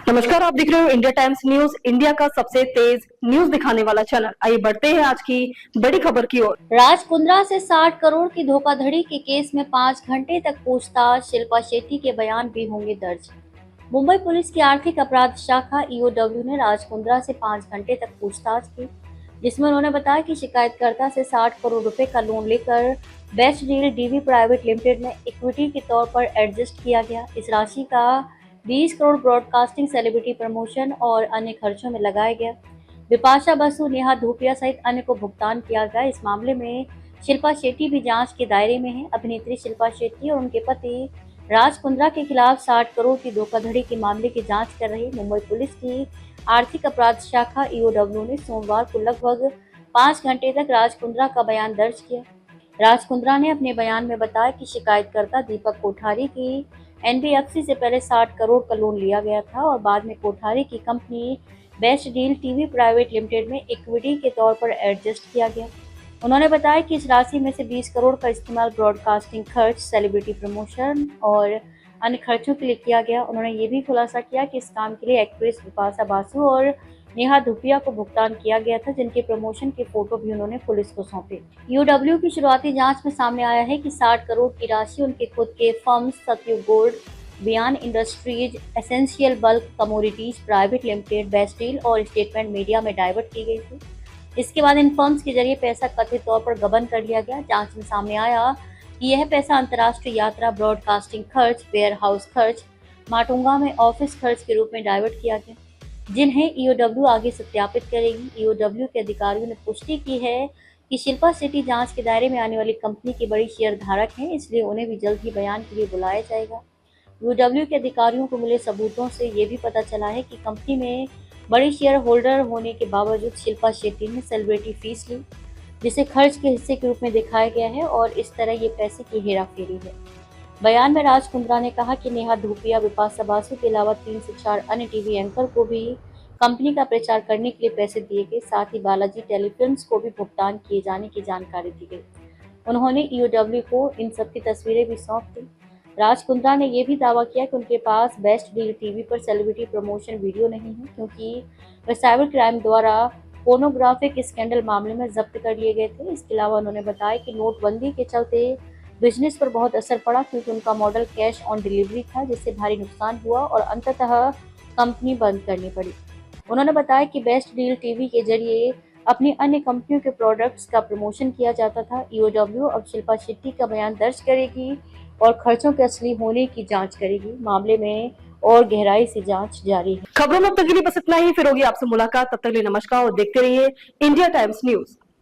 नमस्कार, आप देख रहे हो इंडिया टाइम्स न्यूज, इंडिया का सबसे तेज न्यूज दिखाने वाला चैनल। आइए बढ़ते हैं आज की बड़ी खबर की ओर। राज कुंद्रा से 60 करोड़ की धोखाधड़ी के केस में 5 घंटे तक पूछताछ, शिल्पा शेट्टी के बयान भी होंगे दर्ज। मुंबई पुलिस की आर्थिक अपराध शाखा ईओडब्ल्यू ने राज कुंद्रा से 5 घंटे तक पूछताछ की, जिसमें उन्होंने बताया कि शिकायतकर्ता से 60 करोड़ रुपए का लोन लेकर best deal DV private limited में इक्विटी के तौर पर एडजस्ट किया गया। इस राशि का 20 करोड़ ब्रॉडकास्टिंग, सेलिब्रिटी प्रमोशन और अन्य खर्चों में लगाया गया। बिपाशा बसु, नेहा धूपिया सहित अन्य को भुगतान किया गया। इस मामले में शिल्पा शेट्टी भी जांच के दायरे में हैं। अभिनेत्री शिल्पा शेट्टी और उनके पति राज कुंद्रा के खिलाफ 60 करोड़ की धोखाधड़ी के मामले की जांच कर रही मुंबई पुलिस की आर्थिक अपराध शाखा ईओडब्ल्यू ने सोमवार को लगभग 5 घंटे तक राज कुंद्रा का बयान दर्ज किया। राज कुंद्रा ने अपने बयान में बताया कि शिकायतकर्ता दीपक कोठारी की एनबीएफसी से पहले 60 करोड़ का लोन लिया गया था और बाद में कोठारी की company best deal TV private limited में इक्विटी के तौर पर एडजस्ट किया गया। उन्होंने बताया कि इस राशि में से 20 करोड़ का इस्तेमाल ब्रॉडकास्टिंग खर्च, सेलिब्रिटी प्रमोशन और अन्य खर्चों के लिए किया गया। उन्होंने ये भी खुलासा किया कि इस काम के लिए एक्ट्रेस बिपाशा बासु और नेहा धूपिया को भुगतान किया गया था, जिनके प्रमोशन के फोटो भी उन्होंने पुलिस को सौंपे। यूडब्ल्यू की शुरुआती जांच में सामने आया है कि 60 करोड़ की राशि उनके खुद के फर्म सत्यु गोल्ड, बियान industries, essential bulk commodities private limited, best deal और स्टेटमेंट मीडिया में डाइवर्ट की गई थी। इसके बाद इन फर्म्स के जरिए पैसा कथित तौर पर गबन कर लिया गया। जांच में सामने आया कि यह पैसा अंतर्राष्ट्रीय यात्रा, ब्रॉडकास्टिंग खर्च, वेयर हाउस खर्च, माटुंगा में ऑफिस खर्च के रूप में डाइवर्ट किया गया, जिन्हें ईओडब्ल्यू आगे सत्यापित करेगी। ईओडब्ल्यू के अधिकारियों ने पुष्टि की है कि शिल्पा शेट्टी जांच के दायरे में आने वाली कंपनी की बड़ी शेयर धारक हैं, इसलिए उन्हें भी जल्द ही बयान के लिए बुलाया जाएगा। यूडब्ल्यू के अधिकारियों को मिले सबूतों से ये भी पता चला है कि कंपनी में बड़ी शेयर होल्डर होने के बावजूद शिल्पा शेट्टी ने सेलिब्रिटी फीस ली, जिसे खर्च के हिस्से के रूप में दिखाया गया है और इस तरह ये पैसे की हेराफेरी है। बयान में राज कुंद्रा ने कहा कि नेहा धूपिया, बिपाशा बासु के अलावा 3 से 4 अन्य टीवी एंकर को भी कंपनी का प्रचार करने के लिए पैसे दिए गए। साथ ही बालाजी टेलीफिल्म्स को भी भुगतान किए जाने की जानकारी दी गई। उन्होंने ईओडब्ल्यू को इन सबकी तस्वीरें भी सौंप दी। राज कुंद्रा ने यह भी दावा किया कि उनके पास बेस्ट डील टीवी पर सेलिब्रिटी प्रमोशन वीडियो नहीं है, क्योंकि वे साइबर क्राइम द्वारा पोर्नोग्राफिक स्कैंडल मामले में जब्त कर लिए गए थे। इसके अलावा उन्होंने बताया कि नोटबंदी के चलते बिजनेस पर बहुत असर पड़ा, क्योंकि उनका मॉडल कैश ऑन डिलीवरी था, जिससे भारी नुकसान हुआ और अंततः कंपनी बंद करनी पड़ी। उन्होंने बताया कि बेस्ट डील टीवी के जरिए अपनी अन्य कंपनियों के प्रोडक्ट्स का प्रमोशन किया जाता था। ईओडब्ल्यू अब शिल्पा शेट्टी का बयान दर्ज करेगी और खर्चों के असली होने की जांच करेगी। मामले में और गहराई से जांच जारी है। खबरों में अब तक के लिए बस इतना ही। फिर होगी आपसे मुलाकात, तब तक के लिए नमस्कार और देखते रहिए इंडिया टाइम्स न्यूज।